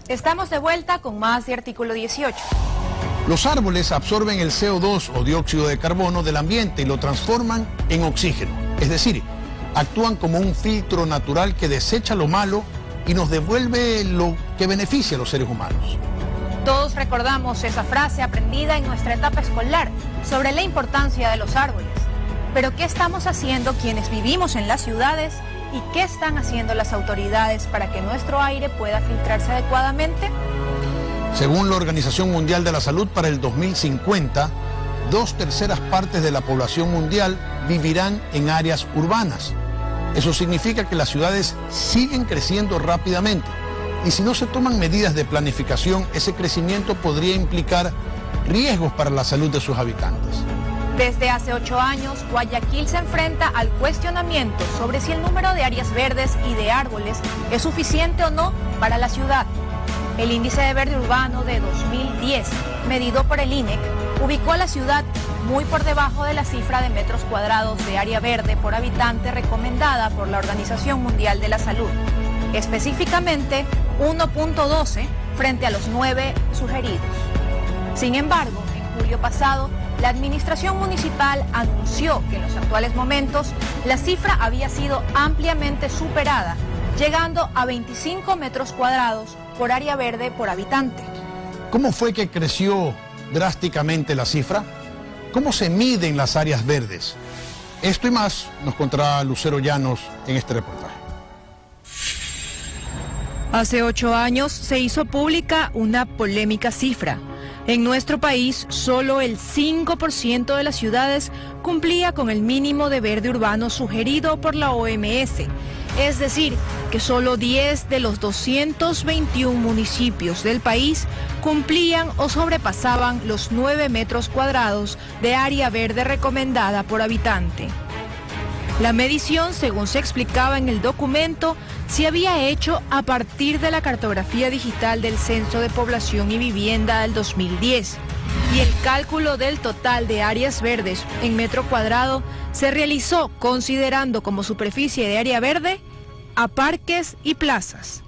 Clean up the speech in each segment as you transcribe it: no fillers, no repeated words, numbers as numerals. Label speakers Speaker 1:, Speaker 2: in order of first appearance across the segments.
Speaker 1: Estamos de vuelta con más de Artículo 18.
Speaker 2: Los árboles absorben el CO2 o dióxido de carbono del ambiente y lo transforman en oxígeno. Es decir, actúan como un filtro natural que desecha lo malo y nos devuelve lo que beneficia a los seres humanos.
Speaker 1: Todos recordamos esa frase aprendida en nuestra etapa escolar sobre la importancia de los árboles. Pero ¿qué estamos haciendo quienes vivimos en las ciudades y qué están haciendo las autoridades para que nuestro aire pueda filtrarse adecuadamente?
Speaker 2: Según la Organización Mundial de la Salud, para el 2050, 2/3 partes de la población mundial vivirán en áreas urbanas. Eso significa que las ciudades siguen creciendo rápidamente. Y si no se toman medidas de planificación, ese crecimiento podría implicar riesgos para la salud de sus habitantes.
Speaker 1: Desde hace 8 años, Guayaquil se enfrenta al cuestionamiento sobre si el número de áreas verdes y de árboles es suficiente o no para la ciudad. El índice de verde urbano de 2010, medido por el INEC, ubicó a la ciudad muy por debajo de la cifra de metros cuadrados de área verde por habitante recomendada por la Organización Mundial de la Salud. Específicamente, 1.12 frente a los 9 sugeridos. Sin embargo, en julio pasado, la administración municipal anunció que en los actuales momentos la cifra había sido ampliamente superada, llegando a 25 metros cuadrados por área verde por habitante.
Speaker 2: ¿Cómo fue que creció drásticamente la cifra? ¿Cómo se miden las áreas verdes? Esto y más nos contará Lucero Llanos en este reportaje.
Speaker 1: Hace 8 años se hizo pública una polémica cifra. En nuestro país, solo el 5% de las ciudades cumplía con el mínimo de verde urbano sugerido por la OMS. Es decir, que solo 10 de los 221 municipios del país cumplían o sobrepasaban los 9 metros cuadrados de área verde recomendada por habitante. La medición, según se explicaba en el documento, se había hecho a partir de la cartografía digital del Censo de Población y Vivienda del 2010. Y el cálculo del total de áreas verdes en metro cuadrado se realizó considerando como superficie de área verde a parques y plazas.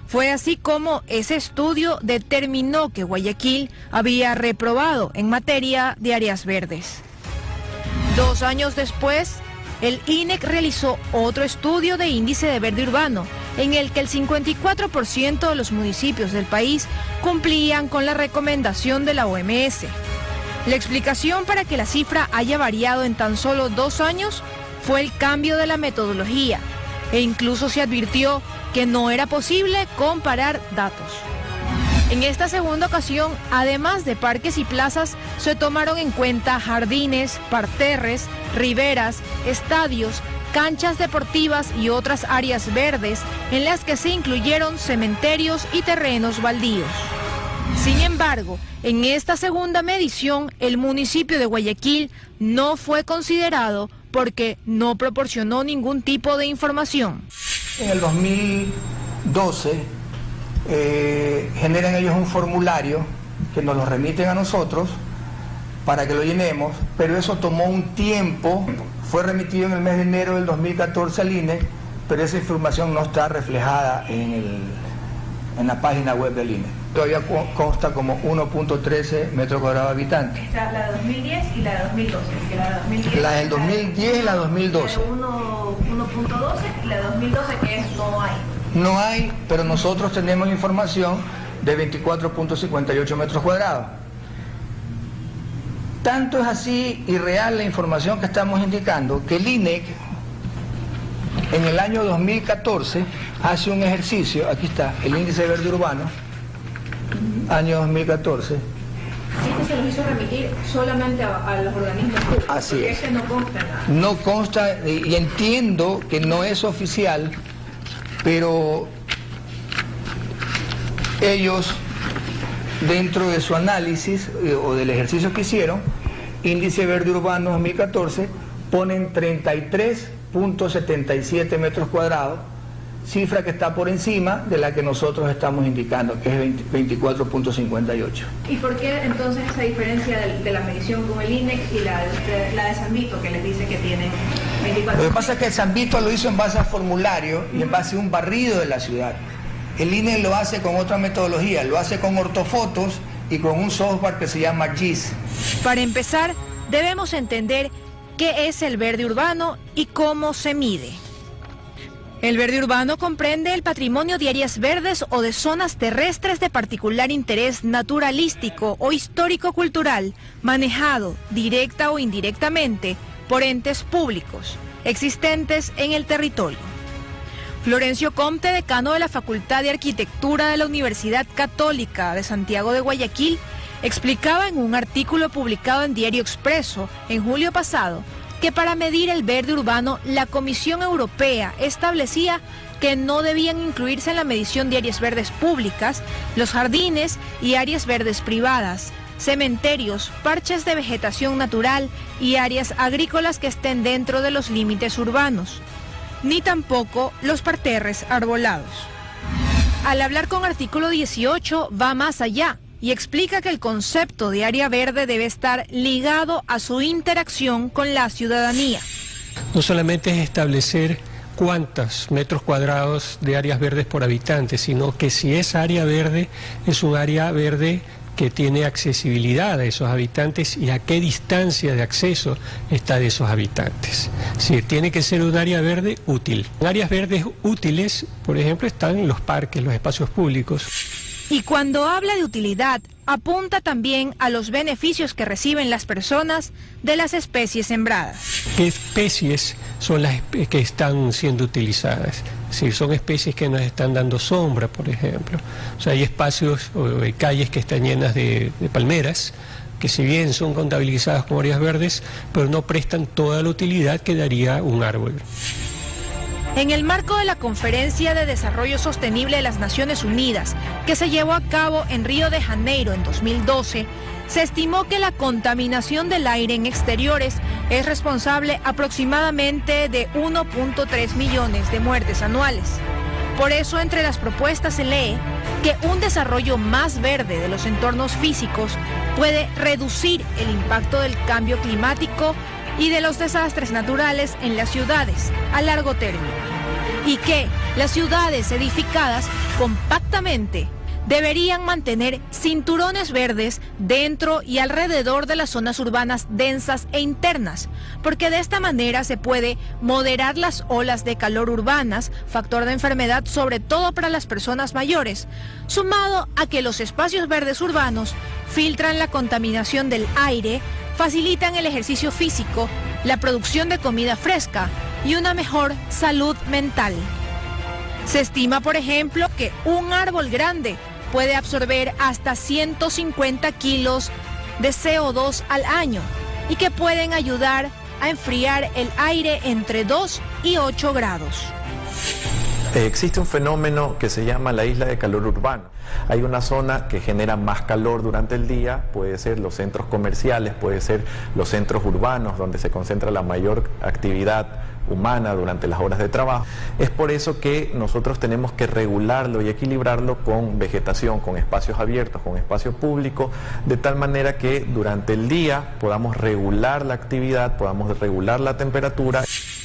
Speaker 1: Fue así como ese estudio determinó que Guayaquil había reprobado en materia de áreas verdes. 2 años después, el INEC realizó otro estudio de índice de verde urbano, en el que el 54% de los municipios del país cumplían con la recomendación de la OMS. La explicación para que la cifra haya variado en tan solo 2 años fue el cambio de la metodología, e incluso se advirtió que no era posible comparar datos. En esta segunda ocasión, además de parques y plazas, se tomaron en cuenta jardines, parterres, riberas, estadios, canchas deportivas y otras áreas verdes, en las que se incluyeron cementerios y terrenos baldíos. Sin embargo, en esta segunda medición, el municipio de Guayaquil no fue considerado porque no proporcionó ningún tipo de información.
Speaker 3: En el 2012 generan ellos un formulario que nos lo remiten a nosotros para que lo llenemos, pero eso tomó un tiempo, fue remitido en el mes de enero del 2014 al INE, pero esa información no está reflejada en la página web del INE. Todavía consta como 1.13 metros cuadrados habitante.
Speaker 1: Está la de 2010 y la de 2012. Que
Speaker 3: la del 2010 y la 2012.
Speaker 1: 1.12 y la de 2012 que es no hay.
Speaker 3: No hay, pero nosotros tenemos información de 24.58 metros cuadrados. Tanto es así irreal la información que estamos indicando que el INEC en el año 2014 hace un ejercicio, aquí está, el índice de verde urbano, año 2014.
Speaker 1: Este se los hizo remitir solamente a los organismos públicos.
Speaker 3: Así es.
Speaker 1: Este no consta nada.
Speaker 3: No consta, y entiendo que no es oficial, pero ellos, dentro de su análisis o del ejercicio que hicieron, índice verde urbano 2014, ponen 33.77 metros cuadrados, cifra que está por encima de la que nosotros estamos indicando, que es 24.58.
Speaker 1: ¿Y por qué entonces esa diferencia de la medición con el INEC y la de San Vito, que les dice que tienen
Speaker 3: Lo que pasa es que San Vito lo hizo en base a formulario y en base a un barrido de la ciudad. El INE lo hace con otra metodología, lo hace con ortofotos y con un software que se llama GIS.
Speaker 1: Para empezar, debemos entender qué es el verde urbano y cómo se mide. El verde urbano comprende el patrimonio de áreas verdes o de zonas terrestres de particular interés naturalístico o histórico-cultural, manejado directa o indirectamente por entes públicos existentes en el territorio. Florencio Comte, decano de la Facultad de Arquitectura de la Universidad Católica de Santiago de Guayaquil, explicaba en un artículo publicado en Diario Expreso en julio pasado que para medir el verde urbano la Comisión Europea establecía que no debían incluirse en la medición de áreas verdes públicas los jardines y áreas verdes privadas, cementerios, parches de vegetación natural y áreas agrícolas que estén dentro de los límites urbanos, ni tampoco los parterres arbolados. Al hablar con Artículo 18 va más allá y explica que el concepto de área verde debe estar ligado a su interacción con la ciudadanía.
Speaker 4: No solamente es establecer cuántos metros cuadrados de áreas verdes por habitante, sino que si esa área verde es un área verde que tiene accesibilidad a esos habitantes y a qué distancia de acceso está de esos habitantes. Sí, tiene que ser un área verde útil. Áreas verdes útiles, por ejemplo, están los parques, los espacios públicos.
Speaker 1: Y cuando habla de utilidad, apunta también a los beneficios que reciben las personas de las especies sembradas.
Speaker 4: ¿Qué especies son las que están siendo utilizadas? Si son especies que nos están dando sombra, por ejemplo. O sea, hay espacios o calles que están llenas de palmeras, que si bien son contabilizadas como áreas verdes, pero no prestan toda la utilidad que daría un árbol.
Speaker 1: En el marco de la Conferencia de Desarrollo Sostenible de las Naciones Unidas, que se llevó a cabo en Río de Janeiro en 2012, se estimó que la contaminación del aire en exteriores es responsable aproximadamente de 1.3 millones de muertes anuales. Por eso, entre las propuestas se lee que un desarrollo más verde de los entornos físicos puede reducir el impacto del cambio climático y de los desastres naturales en las ciudades a largo término, y que las ciudades edificadas compactamente deberían mantener cinturones verdes dentro y alrededor de las zonas urbanas densas e internas, porque de esta manera se puede moderar las olas de calor urbanas, factor de enfermedad sobre todo para las personas mayores, sumado a que los espacios verdes urbanos filtran la contaminación del aire, facilitan el ejercicio físico, la producción de comida fresca y una mejor salud mental. Se estima, por ejemplo, que un árbol grande puede absorber hasta 150 kilos de CO2 al año y que pueden ayudar a enfriar el aire entre 2 y 8 grados.
Speaker 5: Existe un fenómeno que se llama la isla de calor urbano. Hay una zona que genera más calor durante el día, puede ser los centros comerciales, puede ser los centros urbanos donde se concentra la mayor actividad humana durante las horas de trabajo. Es por eso que nosotros tenemos que regularlo y equilibrarlo con vegetación, con espacios abiertos, con espacio público, de tal manera que durante el día podamos regular la actividad, podamos regular la temperatura.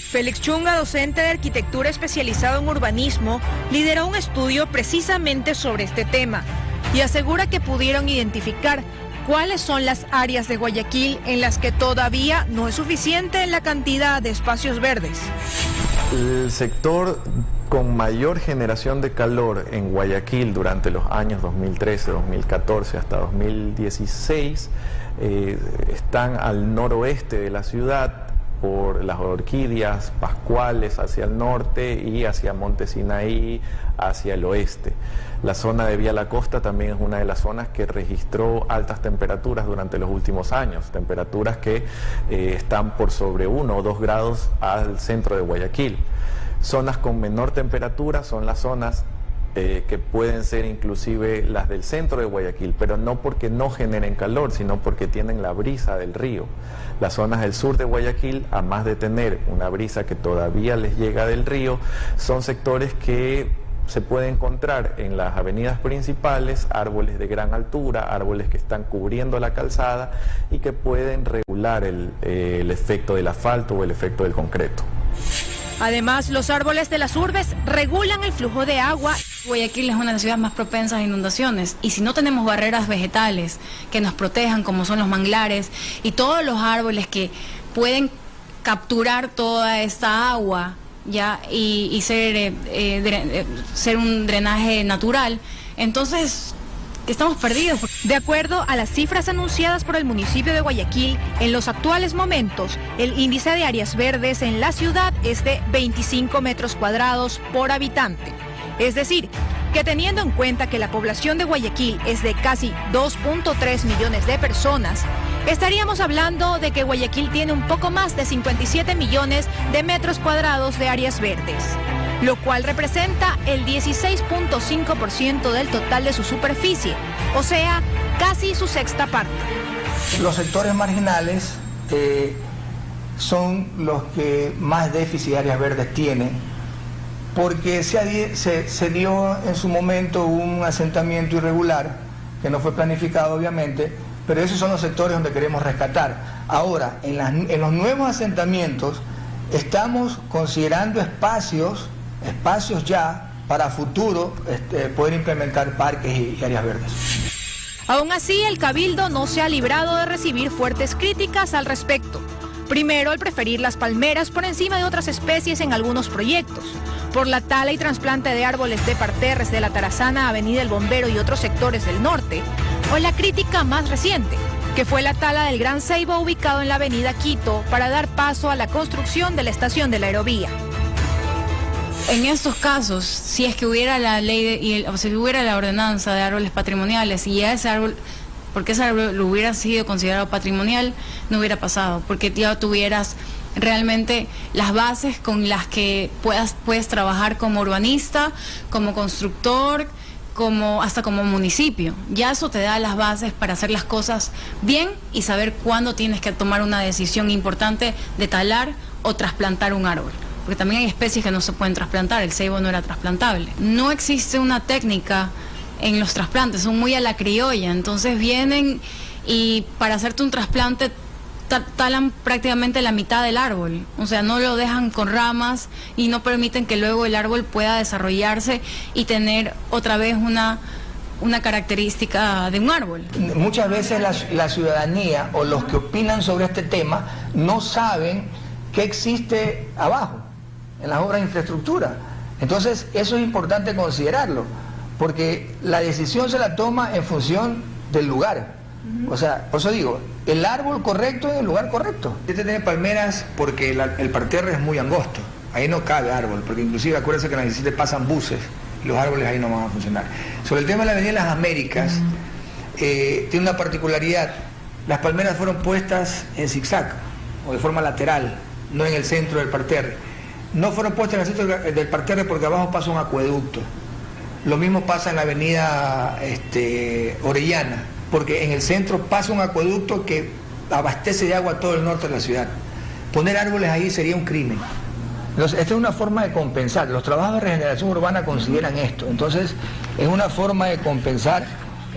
Speaker 1: Félix Chunga, docente de arquitectura especializado en urbanismo, lideró un estudio precisamente sobre este tema y asegura que pudieron identificar cuáles son las áreas de Guayaquil en las que todavía no es suficiente la cantidad de espacios verdes.
Speaker 5: El sector con mayor generación de calor en Guayaquil durante los años 2013, 2014 hasta 2016 están al noroeste de la ciudad, por las Orquídeas, Pascuales hacia el norte y hacia Monte Sinaí hacia el oeste. La zona de Vía La Costa también es una de las zonas que registró altas temperaturas durante los últimos años, temperaturas que están por sobre 1 o 2 grados al centro de Guayaquil. Zonas con menor temperatura son las zonas que pueden ser inclusive las del centro de Guayaquil, pero no porque no generen calor, sino porque tienen la brisa del río. Las zonas del sur de Guayaquil, a más de tener una brisa que todavía les llega del río, son sectores que se puede encontrar en las avenidas principales árboles de gran altura, árboles que están cubriendo la calzada y que pueden regular el efecto del asfalto o el efecto del concreto.
Speaker 1: Además, los árboles de las urbes regulan el flujo de agua.
Speaker 6: Guayaquil es una de las ciudades más propensas a inundaciones y si no tenemos barreras vegetales que nos protejan, como son los manglares y todos los árboles que pueden capturar toda esta agua ya y ser un drenaje natural, entonces estamos perdidos.
Speaker 1: De acuerdo a las cifras anunciadas por el municipio de Guayaquil, en los actuales momentos, el índice de áreas verdes en la ciudad es de 25 metros cuadrados por habitante. Es decir, que teniendo en cuenta que la población de Guayaquil es de casi 2.3 millones de personas, estaríamos hablando de que Guayaquil tiene un poco más de 57 millones de metros cuadrados de áreas verdes, lo cual representa el 16.5% del total de su superficie, o sea, casi su sexta parte.
Speaker 3: Los sectores marginales son los que más déficit de áreas verdes tienen, porque se dio en su momento un asentamiento irregular, que no fue planificado obviamente, pero esos son los sectores donde queremos rescatar. Ahora, en los nuevos asentamientos, estamos considerando espacios ya para futuro poder implementar parques y áreas verdes.
Speaker 1: Aún así, el Cabildo no se ha librado de recibir fuertes críticas al respecto. Primero, al preferir las palmeras por encima de otras especies en algunos proyectos, por la tala y trasplante de árboles de parterres de la Tarazana, Avenida El Bombero y otros sectores del norte, o la crítica más reciente, que fue la tala del Gran Ceibo ubicado en la Avenida Quito para dar paso a la construcción de la estación de la aerovía.
Speaker 6: En estos casos, si es que hubiera la ley o si hubiera la ordenanza de árboles patrimoniales y a ese árbol, porque ese árbol lo hubiera sido considerado patrimonial, no hubiera pasado, porque ya tuvieras realmente las bases con las que puedes trabajar como urbanista, como constructor, hasta como municipio. Ya eso te da las bases para hacer las cosas bien y saber cuándo tienes que tomar una decisión importante de talar o trasplantar un árbol. Porque también hay especies que no se pueden trasplantar, el ceibo no era trasplantable. No existe una técnica en los trasplantes, son muy a la criolla, entonces vienen y para hacerte un trasplante talan prácticamente la mitad del árbol, o sea, no lo dejan con ramas y no permiten que luego el árbol pueda desarrollarse y tener otra vez una característica de un árbol.
Speaker 3: Muchas veces la ciudadanía o los que opinan sobre este tema no saben qué existe abajo, en las obras de infraestructura. Entonces, eso es importante considerarlo, porque la decisión se la toma en función del lugar. O sea, por eso digo, el árbol correcto en el lugar correcto. Este tiene palmeras porque el parterre es muy angosto, ahí no cabe árbol, porque inclusive acuérdense que en las 17 pasan buses, y los árboles ahí no van a funcionar. Sobre el tema de la Avenida de las Américas, tiene una particularidad, las palmeras fueron puestas en zigzag, o de forma lateral, no en el centro del parterre. No fueron puestas en el centro del parterre porque abajo pasa un acueducto. Lo mismo pasa en la avenida Orellana, porque en el centro pasa un acueducto que abastece de agua a todo el norte de la ciudad. Poner árboles ahí sería un crimen. Entonces, esta es una forma de compensar. Los trabajos de regeneración urbana consideran esto. Entonces, es una forma de compensar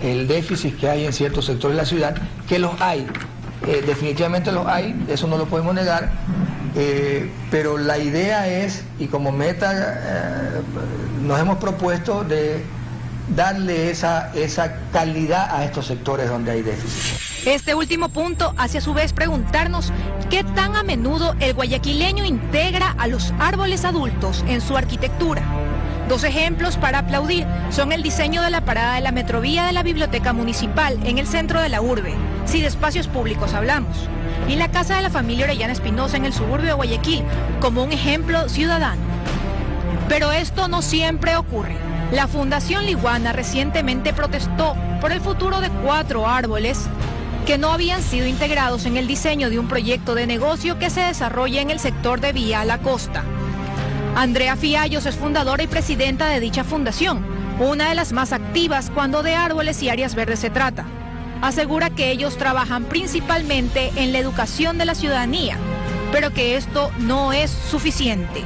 Speaker 3: el déficit que hay en ciertos sectores de la ciudad, que los hay. Definitivamente los hay, eso no lo podemos negar, pero la idea es, y como meta nos hemos propuesto de darle esa calidad a estos sectores donde hay déficit.
Speaker 1: Este último punto hace a su vez preguntarnos qué tan a menudo el guayaquileño integra a los árboles adultos en su arquitectura. Dos ejemplos para aplaudir son el diseño de la parada de la Metrovía de la Biblioteca Municipal en el centro de la urbe, si de espacios públicos hablamos, y la Casa de la Familia Orellana Espinosa en el suburbio de Guayaquil, como un ejemplo ciudadano. Pero esto no siempre ocurre. La Fundación Liguana recientemente protestó por el futuro de 4 árboles que no habían sido integrados en el diseño de un proyecto de negocio que se desarrolla en el sector de Vía a la Costa. Andrea Fiallos es fundadora y presidenta de dicha fundación, una de las más activas cuando de árboles y áreas verdes se trata. Asegura que ellos trabajan principalmente en la educación de la ciudadanía, pero que esto no es suficiente.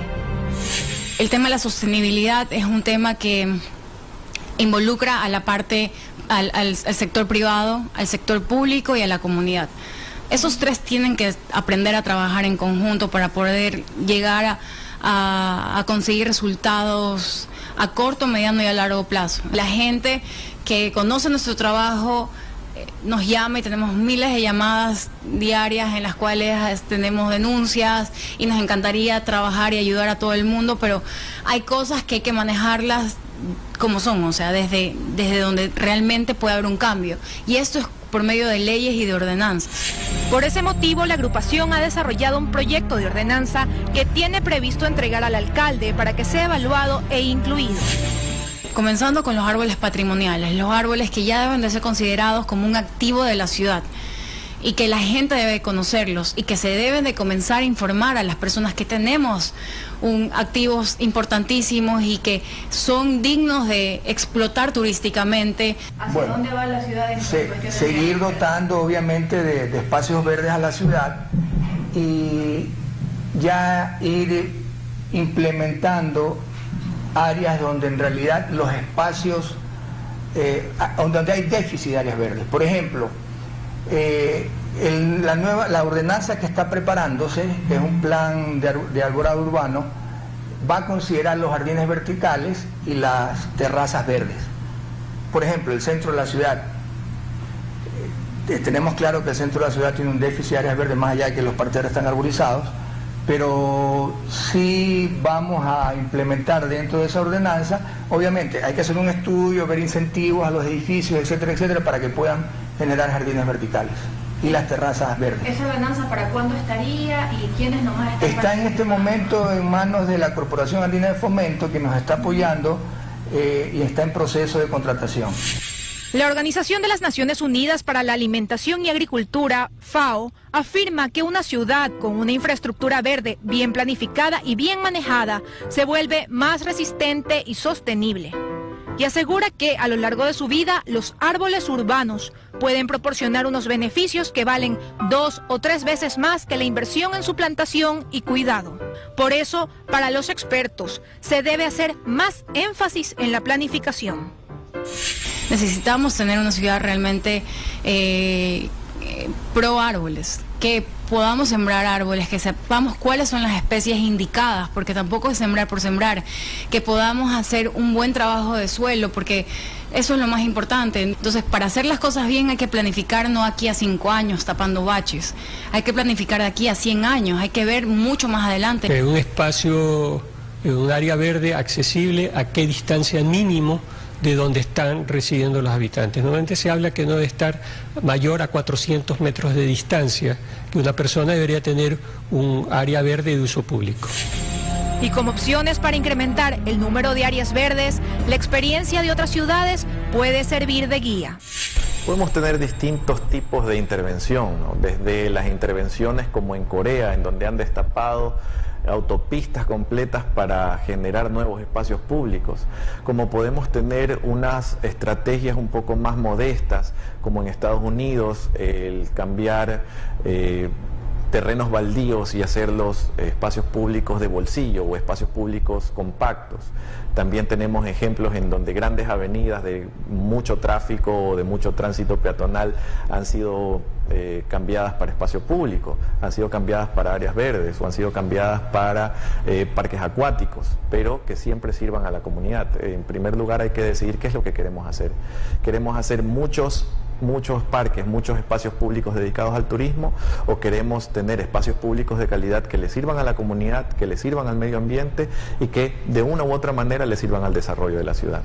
Speaker 6: El tema de la sostenibilidad es un tema que involucra a la parte, al sector privado, al sector público y a la comunidad. Esos tres tienen que aprender a trabajar en conjunto para poder llegar a conseguir resultados a corto, mediano y a largo plazo. La gente que conoce nuestro trabajo nos llama y tenemos miles de llamadas diarias en las cuales tenemos denuncias y nos encantaría trabajar y ayudar a todo el mundo, pero hay cosas que hay que manejarlas como son, o sea, desde donde realmente puede haber un cambio, y esto es por medio de leyes y de ordenanzas.
Speaker 1: Por ese motivo, la agrupación ha desarrollado un proyecto de ordenanza que tiene previsto entregar al alcalde para que sea evaluado e incluido.
Speaker 6: Comenzando con los árboles patrimoniales, los árboles que ya deben de ser considerados como un activo de la ciudad y que la gente debe conocerlos y que se deben de comenzar a informar a las personas que tenemos activos importantísimos y que son dignos de explotar turísticamente.
Speaker 3: ¿Hacia dónde va la ciudad? Seguir dotando obviamente de espacios verdes a la ciudad y ya ir implementando áreas donde en realidad los espacios, donde hay déficit de áreas verdes. Por ejemplo, la ordenanza que está preparándose, que es un plan de arborado urbano, va a considerar los jardines verticales y las terrazas verdes. Por ejemplo, el centro de la ciudad, tenemos claro que el centro de la ciudad tiene un déficit de áreas verdes, más allá de que los parterres están arborizados, pero sí vamos a implementar dentro de esa ordenanza, obviamente hay que hacer un estudio, ver incentivos a los edificios, etcétera, etcétera, para que puedan generar jardines verticales y las terrazas verdes.
Speaker 1: ¿Esa ordenanza para cuándo estaría y quiénes nomás están?
Speaker 3: Está en este momento en manos de la Corporación Andina de Fomento, que nos está apoyando y está en proceso de contratación.
Speaker 1: La Organización de las Naciones Unidas para la Alimentación y Agricultura, FAO, afirma que una ciudad con una infraestructura verde bien planificada y bien manejada se vuelve más resistente y sostenible. Y asegura que a lo largo de su vida los árboles urbanos pueden proporcionar unos beneficios que valen 2 o 3 veces más que la inversión en su plantación y cuidado. Por eso, para los expertos, se debe hacer más énfasis en la planificación.
Speaker 6: Necesitamos tener una ciudad realmente pro árboles, que podamos sembrar árboles, que sepamos cuáles son las especies indicadas, porque tampoco es sembrar por sembrar, que podamos hacer un buen trabajo de suelo, porque eso es lo más importante. Entonces, para hacer las cosas bien hay que planificar no aquí a 5 años tapando baches, hay que planificar de aquí a 100 años, hay que ver mucho más adelante.
Speaker 4: Un espacio, un área verde accesible, ¿a qué distancia mínimo de donde están residiendo los habitantes? Normalmente se habla que no debe estar mayor a 400 metros de distancia, que una persona debería tener un área verde de uso público.
Speaker 1: Y como opciones para incrementar el número de áreas verdes, la experiencia de otras ciudades puede servir de guía.
Speaker 5: Podemos tener distintos tipos de intervención, ¿no? Desde las intervenciones como en Corea, en donde han destapado autopistas completas para generar nuevos espacios públicos, como podemos tener unas estrategias un poco más modestas, como en Estados Unidos, el cambiar terrenos baldíos y hacerlos espacios públicos de bolsillo o espacios públicos compactos. También tenemos ejemplos en donde grandes avenidas de mucho tráfico o de mucho tránsito peatonal han sido cambiadas para espacio público, han sido cambiadas para áreas verdes o han sido cambiadas para parques acuáticos, pero que siempre sirvan a la comunidad. En primer lugar hay que decidir qué es lo que queremos hacer. Queremos hacer muchos parques, muchos espacios públicos dedicados al turismo, o queremos tener espacios públicos de calidad que le sirvan a la comunidad, que le sirvan al medio ambiente y que de una u otra manera le sirvan al desarrollo de la ciudad.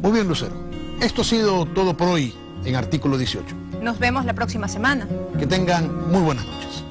Speaker 2: Muy bien, Lucero. Esto ha sido todo por hoy en Artículo 18.
Speaker 1: Nos vemos la próxima semana.
Speaker 2: Que tengan muy buenas noches.